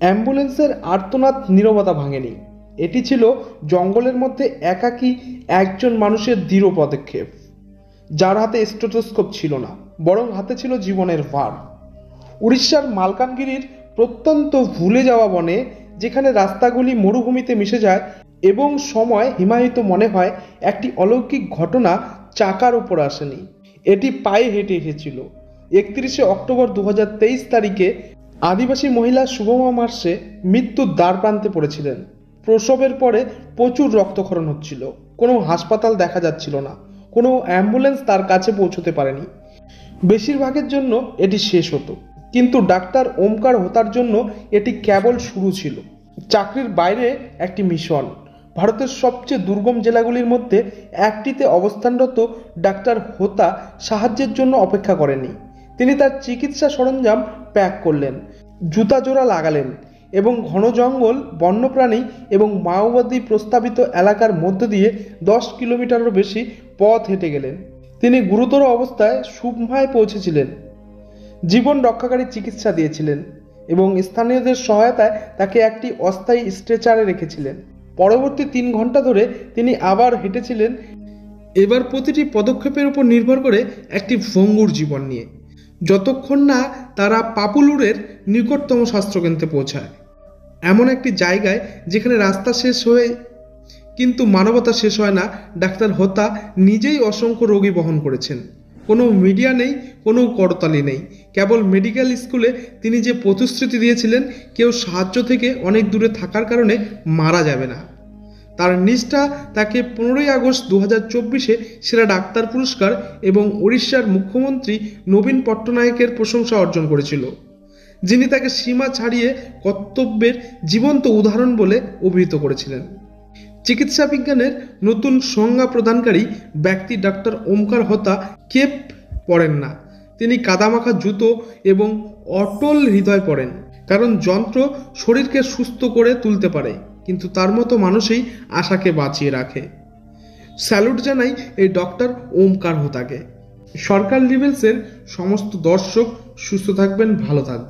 অ্যাম্বুলেন্সের আর্তনাদ নীরবতা ভাঙেনি। এটি ছিল জঙ্গলের মধ্যে একাকী একজন মানুষের দৃঢ় পদক্ষেপ, যার হাতে স্টেথোস্কোপ ছিল না, বরং হাতে ছিল জীবনের ভার। উড়িষ্যার মালকানগিরির প্রত্যন্ত ভুলে যাওয়া বনে, যেখানে রাস্তাগুলি মরুভূমিতে মিশে যায় এবং সময় হিমায়িত মনে হয়, একটি অলৌকিক ঘটনা চাকার উপর আসেনি, এটি পায়ে হেঁটে এসেছিল। 31শে অক্টোবর 2023 তারিখে আদিবাসী মহিলা শুভমা মার্শে মৃত্যুর দ্বার প্রান্তে পড়েছিলেন। প্রসবের পরে প্রচুর রক্তক্ষরণ হচ্ছিল, কোনো হাসপাতাল দেখা যাচ্ছিল না, কোনো অ্যাম্বুলেন্স তার কাছে পৌঁছতে পারেনি। বেশিরভাগের জন্য এটি শেষ হতো, কিন্তু ডাক্তার ওমকার হোতার জন্য এটি কেবল শুরু ছিল। চাকরির বাইরে একটি মিশন। ভারতের সবচেয়ে দুর্গম জেলাগুলির মধ্যে একটিতে অবস্থানরত ডাক্তার হোতা সাহায্যের জন্য অপেক্ষা করেননি। তিনি তার চিকিৎসা সরঞ্জাম প্যাক করলেন, জুতা জোড়া লাগালেন এবং ঘন জঙ্গল, বন্যপ্রাণী এবং মাওবাদী প্রস্তাবিত এলাকার মধ্য দিয়ে 10 কিলোমিটারেরও বেশি পথ হেঁটে গেলেন। তিনি গুরুতর অবস্থায় সুকমায় পৌঁছেছিলেন, জীবন রক্ষাকারী চিকিৎসা দিয়েছিলেন এবং স্থানীয়দের সহায়তায় তাকে একটি অস্থায়ী স্ট্রেচারে রেখেছিলেন। পরবর্তী 3 ঘন্টা ধরে তিনি আবার হেঁটেছিলেন, এবার প্রতিটি পদক্ষেপের উপর নির্ভর করে একটি ভঙ্গুর জীবন নিয়ে, যতক্ষণ না তারা পাপুলুরের নিকটতম স্বাস্থ্যকেন্দ্রে পৌঁছায়। এমন একটি জায়গায় যেখানে রাস্তা শেষ হয়ে কিন্তু মানবতা শেষ হয় না। ডাক্তার হোতা নিজেই অসংখ্য রোগী বহন করেছেন। কোনো মিডিয়া নেই, কোনো করতালি নেই, কেবল মেডিকেল স্কুলে তিনি যে প্রতিশ্রুতি দিয়েছিলেন, কেউ সাহায্য থেকে অনেক দূরে থাকার কারণে মারা যাবে না। তার নিষ্ঠা তাকে 15ই আগস্ট 2024-এ সেরা ডাক্তার পুরস্কার এবং উড়িষ্যার মুখ্যমন্ত্রী নবীন পট্টনায়কের প্রশংসা অর্জন করেছিল, যিনি তাকে সীমা ছাড়িয়ে কর্তব্যের জীবন্ত উদাহরণ বলে অভিহিত করেছিলেন। চিকিৎসা বিজ্ঞানের নতুন সংজ্ঞা প্রদানকারী ব্যক্তি ডাক্তার ওমকার হোতা কেপ পরেন না, তিনি কাদামাখা জুতো এবং অটল হৃদয় পরেন। কারণ যন্ত্র শরীরকে সুস্থ করে তুলতে পারে, কিন্তু তার মতো মানুষই আশাকে বাঁচিয়ে রাখে। স্যালুট জানাই এই ডক্টর ওমকার হোতাকে। সরকার লিভেলসের সমস্ত দর্শক সুস্থ থাকবেন, ভালো থাকবেন।